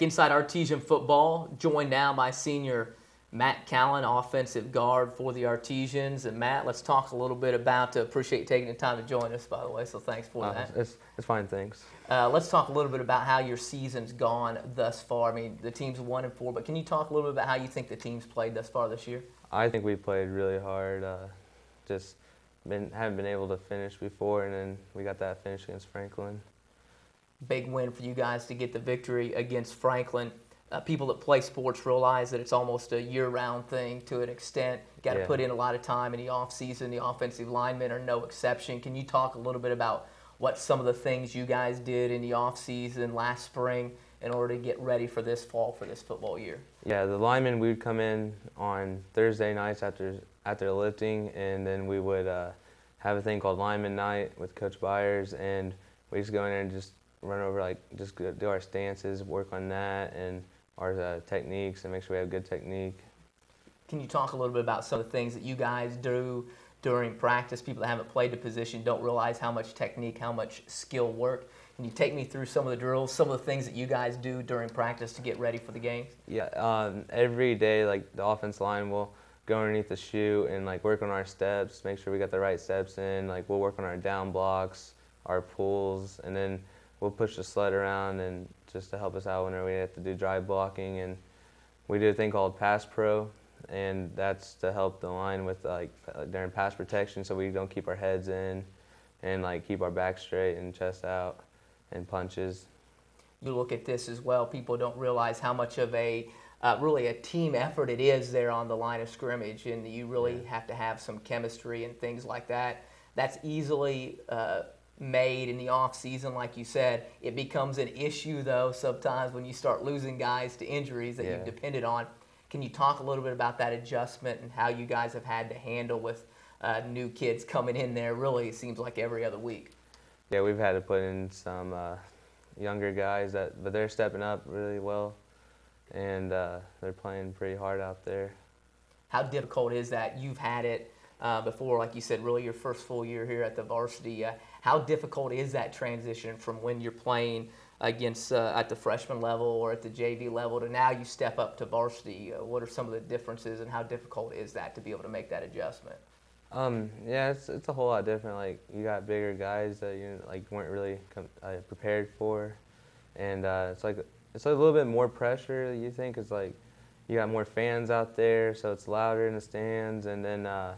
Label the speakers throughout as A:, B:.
A: Back inside Artesian Football, joined now by senior Matt Callon, offensive guard for the Artesians. And Matt, let's talk a little bit about, appreciate you taking the time to join us, by the way, so thanks for that.
B: It's fine, thanks.
A: Let's talk a little bit about how your season's gone thus far. I mean, the team's 1-4, but can you talk a little bit about how you think the team's played thus far this year?
B: I think we played really hard. Just haven't been able to finish before, and then we got that finish against Franklin.
A: Big win for you guys to get the victory against Franklin. People that play sports realize that it's almost a year-round thing to an extent. Got to put in a lot of time in the off-season. The offensive linemen are no exception. Can you talk a little bit about what some of the things you guys did in the off-season last spring in order to get ready for this fall, for this football year?
B: Yeah, the linemen, we would come in on Thursday nights after lifting, and then we would have a thing called lineman night with Coach Byers, and we just go in there and just run over, just do our stances, work on that, and our techniques, and make sure we have good technique.
A: Can you talk a little bit about some of the things that you guys do during practice? People that haven't played the position don't realize how much technique, how much skill work. Can you take me through some of the drills, some of the things that you guys do during practice to get ready for the games?
B: Yeah, every day, the offense line will go underneath the chute and work on our steps, make sure we got the right steps in. We'll work on our down blocks, our pulls, and then we'll push the sled around and just to help us out whenever we have to do drive blocking. And we do a thing called pass pro, and that's to help the line with during pass protection, so we don't keep our heads in and keep our back straight and chest out and punches.
A: You look at this as well, people don't realize how much of a really a team effort it is there on the line of scrimmage, and you really have to have some chemistry and things like that. That's easily made in the off season, like you said. It becomes an issue though sometimes when you start losing guys to injuries that you've depended on. Can you talk a little bit about that adjustment and how you guys have had to handle with new kids coming in there? Really, it seems like every other week.
B: Yeah, we've had to put in some younger guys, but they're stepping up really well, and they're playing pretty hard out there.
A: How difficult is that? You've had it before, like you said, really your first full year here at the varsity. How difficult is that transition from when you're playing against at the freshman level or at the JV level to now you step up to varsity? What are some of the differences, and how difficult is that to be able to make that adjustment?
B: Yeah, it's a whole lot different. You got bigger guys that you weren't really prepared for, and it's a little bit more pressure. You think it's you got more fans out there, so it's louder in the stands, and then let's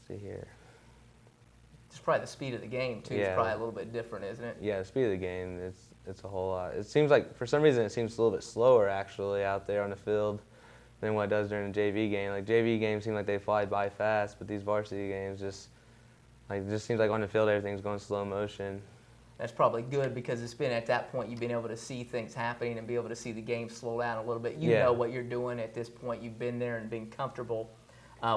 B: see here.
A: Just probably the speed of the game too. Is probably a little bit different, isn't it?
B: Yeah, the speed of the game. It's a whole lot. It seems for some reason it seems a little bit slower actually out there on the field than what it does during the JV game. JV games seem like they fly by fast, but these varsity games just seems like on the field everything's going slow motion.
A: That's probably good because it's been at that point you've been able to see things happening and be able to see the game slow down a little bit. You know what you're doing at this point. You've been there and been comfortable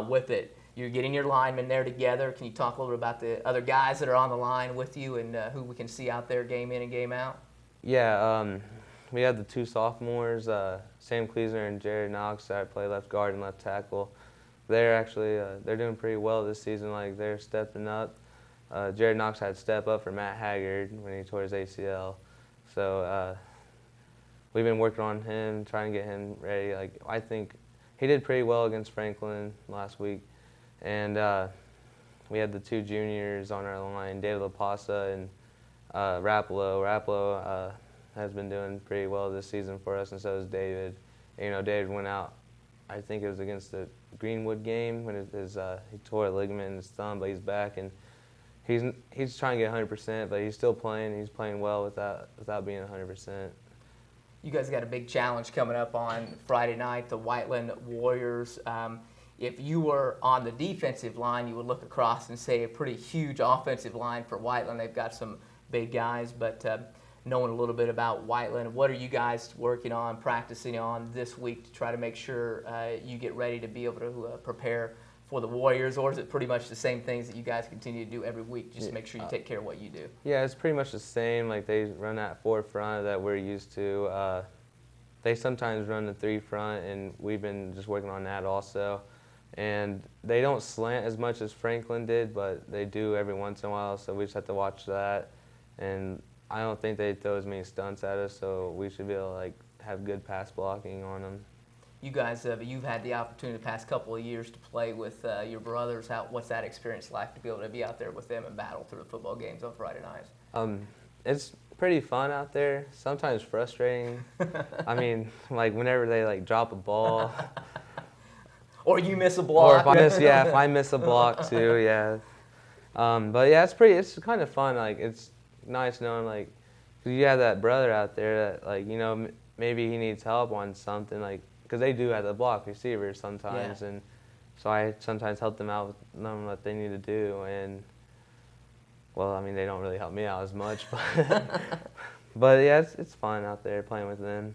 A: with it. You're getting your linemen there together. Can you talk a little bit about the other guys that are on the line with you and who we can see out there game in and game out?
B: Yeah, we had the two sophomores, Sam Kleesner and Jared Knox, that play left guard and left tackle. They're actually they're doing pretty well this season. They're stepping up. Jared Knox had to step up for Matt Haggard when he tore his ACL. So we've been working on him, trying to get him ready. I think he did pretty well against Franklin last week. And we had the two juniors on our line, David LaPasa and Rapolo. Rapolo has been doing pretty well this season for us, and so has David. David went out, I think it was against the Greenwood game when he tore a ligament in his thumb, but he's back, and he's trying to get 100%, but he's still playing. He's playing well without being 100%.
A: You guys got a big challenge coming up on Friday night, the Whiteland Warriors. If you were on the defensive line, you would look across and say a pretty huge offensive line for Whiteland. They've got some big guys, but knowing a little bit about Whiteland, what are you guys working on, practicing on this week to try to make sure you get ready to be able to prepare for the Warriors, or is it pretty much the same things that you guys continue to do every week, just to make sure you take care of what you do? Yeah,
B: it's pretty much the same. They run that 4 front that we're used to. They sometimes run the 3 front, and we've been just working on that also. And they don't slant as much as Franklin did, but they do every once in a while, so we just have to watch that. And I don't think they throw as many stunts at us, so we should be able to like have good pass blocking on them.
A: You guys, you've had the opportunity the past couple of years to play with your brothers. What's that experience like to be able to be out there with them and battle through the football games on Friday nights?
B: It's pretty fun out there. Sometimes frustrating. I mean, like whenever they like drop a ball,
A: or you miss a block.
B: or if I miss a block too, yeah. But yeah, it's kind of fun. Like it's nice knowing like 'cause you have that brother out there that like maybe he needs help on something like. Because they do have to block receivers sometimes, and so I sometimes help them out with knowing what they need to do. And well, I mean, they don't really help me out as much, but yeah, it's fun out there playing with them.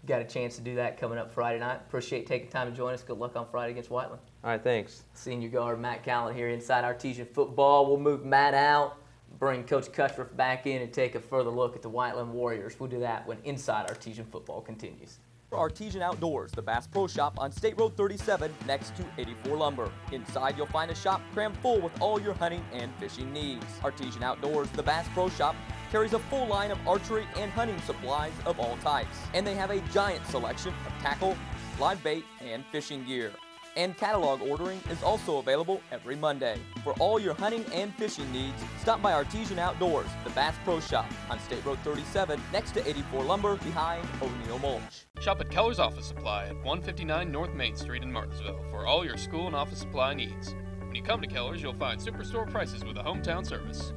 A: Got a chance to do that coming up Friday night. Appreciate taking time to join us. Good luck on Friday against Whiteland.
B: All right, thanks.
A: Senior guard Matt Callon here inside Artesian Football. We'll move Matt out, bring Coach Kutruff back in, and take a further look at the Whiteland Warriors. We'll do that when Inside Artesian Football continues.
C: Artesian Outdoors, the Bass Pro Shop on State Road 37 next to 84 Lumber. Inside you'll find a shop crammed full with all your hunting and fishing needs. Artesian Outdoors, the Bass Pro Shop, carries a full line of archery and hunting supplies of all types. And they have a giant selection of tackle, live bait, and fishing gear. And catalog ordering is also available every Monday. For all your hunting and fishing needs, stop by Artesian Outdoors, the Bass Pro Shop on State Road 37 next to 84 Lumber behind O'Neill Mulch.
D: Shop at Keller's Office Supply at 159 North Main Street in Martinsville for all your school and office supply needs. When you come to Keller's, you'll find superstore prices with a hometown service.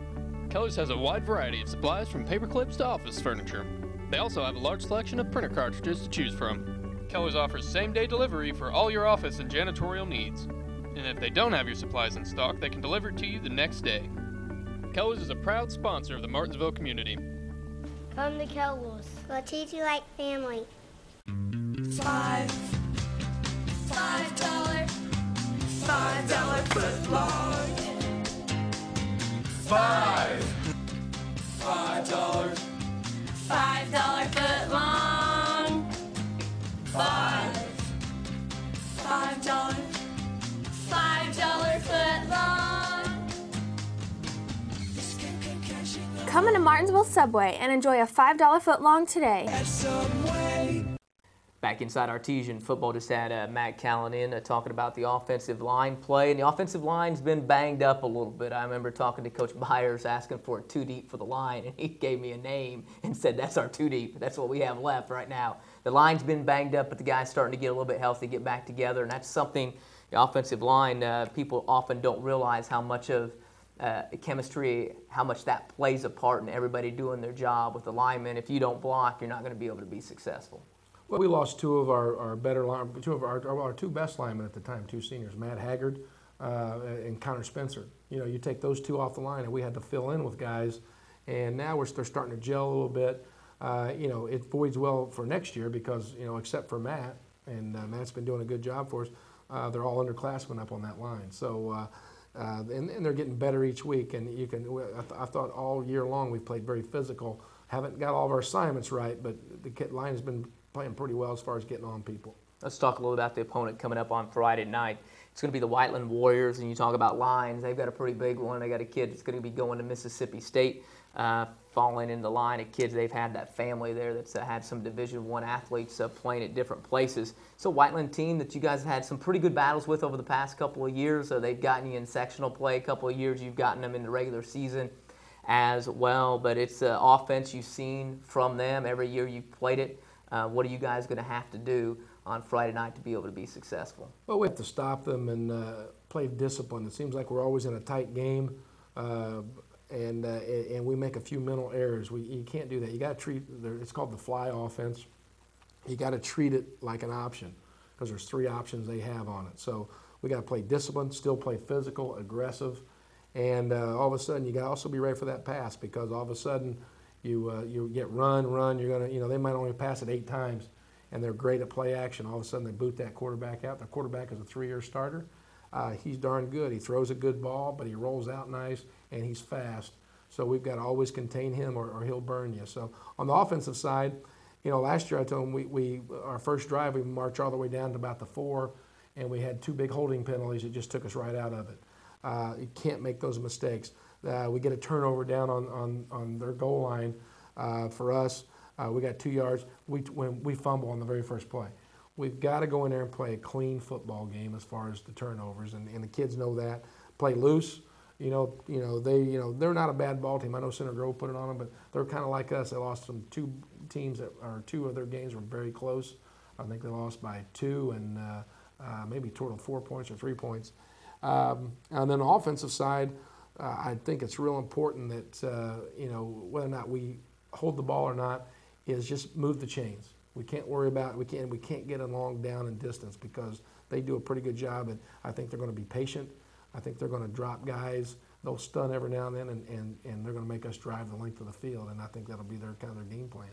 D: Keller's has a wide variety of supplies from paper clips to office furniture. They also have a large selection of printer cartridges to choose from. Keller's offers same-day delivery for all your office and janitorial needs. And if they don't have your supplies in stock, they can deliver it to you the next day. Keller's is a proud sponsor of the Martinsville community.
E: Come to Keller's. We'll treat you like family.
F: $5 foot long. $5 foot long. $5 foot long.
G: Come into Martinsville Subway and enjoy a $5 foot long today.
A: Back inside Artesian Football, just had Matt Callon in talking about the offensive line play. And the offensive line's been banged up a little bit. I remember talking to Coach Byers asking for a 2 deep for the line, and he gave me a name and said, that's our 2 deep. That's what we have left right now. The line's been banged up, but the guy's starting to get a little bit healthy, get back together. And that's something, the offensive line, people often don't realize how much of chemistry, how much that plays a part in everybody doing their job with the linemen. If you don't block, you're not going to be able to be successful.
H: Well, we lost two of our better line, two of our two best linemen at the time, 2 seniors, Matt Haggard and Connor Spencer. You know, you take those 2 off the line, and we had to fill in with guys, and now they're starting to gel a little bit. You know, it bodes well for next year because, you know, except for Matt, and Matt's been doing a good job for us, they're all underclassmen up on that line. So, and they're getting better each week, and you can. I thought all year long we've played very physical. Haven't got all of our assignments right, but the line has been playing pretty well as far as getting on people.
A: Let's talk a little about the opponent coming up on Friday night. It's going to be the Whiteland Warriors, and you talk about lines. They've got a pretty big one. They got a kid that's going to be going to Mississippi State, falling in the line of kids. They've had that family there that's had some Division I athletes playing at different places. It's a Whiteland team that you guys have had some pretty good battles with over the past couple of years. They've gotten you in sectional play a couple of years. You've gotten them in the regular season as well. But it's the offense you've seen from them every year you've played it. What are you guys going to have to do on Friday night to be able to be successful?
H: Well, we have to stop them and play discipline. It seems like we're always in a tight game, and we make a few mental errors. You can't do that. You got to treat it's called the fly offense. You got to treat it like an option because there's 3 options they have on it. So we got to play discipline, still play physical, aggressive, and all of a sudden you got to also be ready for that pass because all of a sudden. You get run. You're gonna, they might only pass it 8 times, and they're great at play action. All of a sudden, they boot that quarterback out. The quarterback is a 3-year starter. He's darn good. He throws a good ball, but he rolls out nice, and he's fast. So we've got to always contain him, or he'll burn you. So on the offensive side, last year I told him we our first drive we marched all the way down to about the 4, and we had 2 big holding penalties that just took us right out of it. You can't make those mistakes. we get a turnover down on their goal line. For us, we got 2 yards. When we fumble on the very first play. We've got to go in there and play a clean football game as far as the turnovers, and the kids know that. Play loose. They're not a bad ball team. I know Center Grove put it on them, but they're kind of like us. They lost some 2 teams or 2 of their games were very close. I think they lost by 2 and maybe total 4 points or 3 points. And then on the offensive side, I think it's real important that whether or not we hold the ball or not is just move the chains. We can't worry about we can't get along down in distance because they do a pretty good job. And I think they're going to be patient. I think they're going to drop guys. They'll stun every now and then, and they're going to make us drive the length of the field. And I think that'll be their game plan.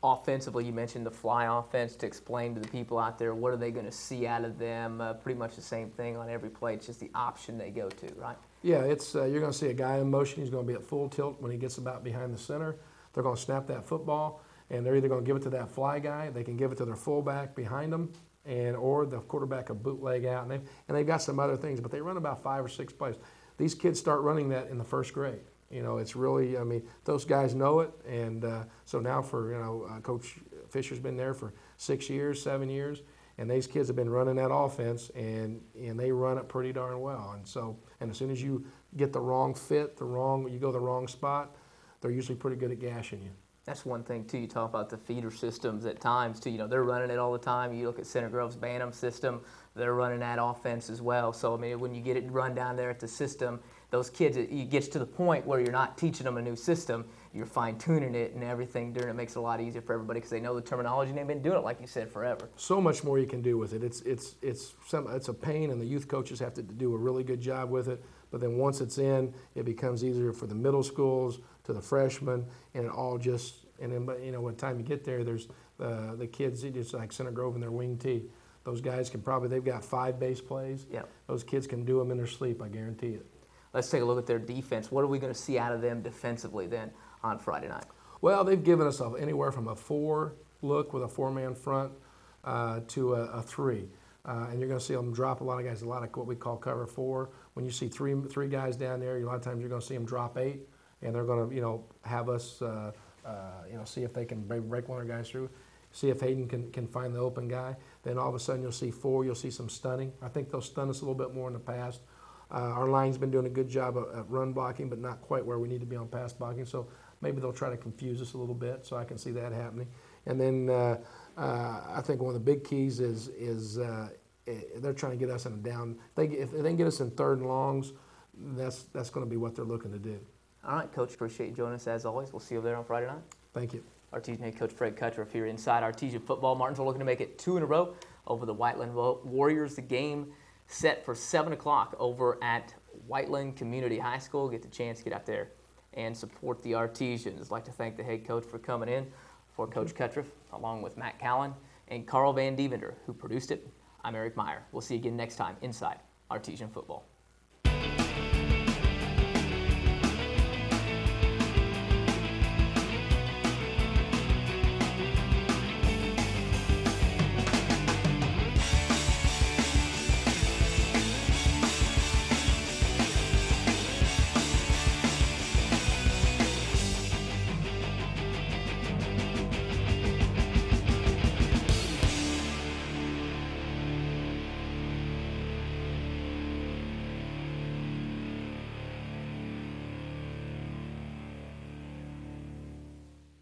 A: Offensively, you mentioned the fly offense. To explain to the people out there, what are they going to see out of them? Pretty much the same thing on every play. It's just the option they go to, right?
H: Yeah, it's you're going to see a guy in motion. He's going to be at full tilt when he gets about behind the center. They're going to snap that football, and they're either going to give it to that fly guy. They can give it to their fullback behind them, or the quarterback a bootleg out. And they've got some other things, but they run about 5 or 6 plays. These kids start running that in the first grade. It's really, those guys know it. And so now Coach Fisher's been there for 6 years, 7 years, and these kids have been running that offense, and they run it pretty darn well. And as soon as you get the wrong fit, you go the wrong spot, they're usually pretty good at gashing you.
A: That's one thing, too. You talk about the feeder systems at times, too. They're running it all the time. You look at Center Grove's Bantam system, they're running that offense as well. So, when you get it run down there at the system, those kids, it gets to the point where you're not teaching them a new system. You're fine-tuning it and everything during it. Makes it a lot easier for everybody because they know the terminology and they've been doing it, like you said, forever.
H: So much more you can do with it. It's a pain, and the youth coaches have to do a really good job with it. But then once it's in, it becomes easier for the middle schools to the freshmen, and it all just and then. But by the time you get there, there's the kids. It's like Center Grove and their wing tee. Those guys they've got 5 base plays.
A: Yep.
H: Those kids can do them in their sleep. I guarantee it.
A: Let's take a look at their defense. What are we going to see out of them defensively then on Friday night?
H: Well, they've given us anywhere from a 4 look with a 4-man front to a 3. And you're going to see them drop a lot of guys, a lot of what we call cover 4. When you see three guys down there, a lot of times you're going to see them drop 8, and they're going to have us see if they can break one of our guys through, see if Hayden can find the open guy. Then all of a sudden you'll see 4, you'll see some stunning. I think they'll stun us a little bit more in the past. Our line's been doing a good job at run blocking, but not quite where we need to be on pass blocking. So maybe they'll try to confuse us a little bit, so I can see that happening. And then I think one of the big keys is they're trying to get us in a down. If they can get us in 3rd and longs, that's going to be what they're looking to do.
A: All right, Coach, appreciate you joining us as always. We'll see you over there on Friday night.
H: Thank you.
A: Artesian head coach Fred Kutruff here inside Artesian Football. Martinsville looking to make it 2 in a row over the Whiteland Warriors. The game set for 7 o'clock over at Whiteland Community High School. Get the chance to get out there and support the Artesians. I'd like to thank the head coach for coming in. For Coach Kutruff, along with Matt Callon and Carl Van Devender, who produced it, I'm Eric Meyer. We'll see you again next time inside Artesian Football.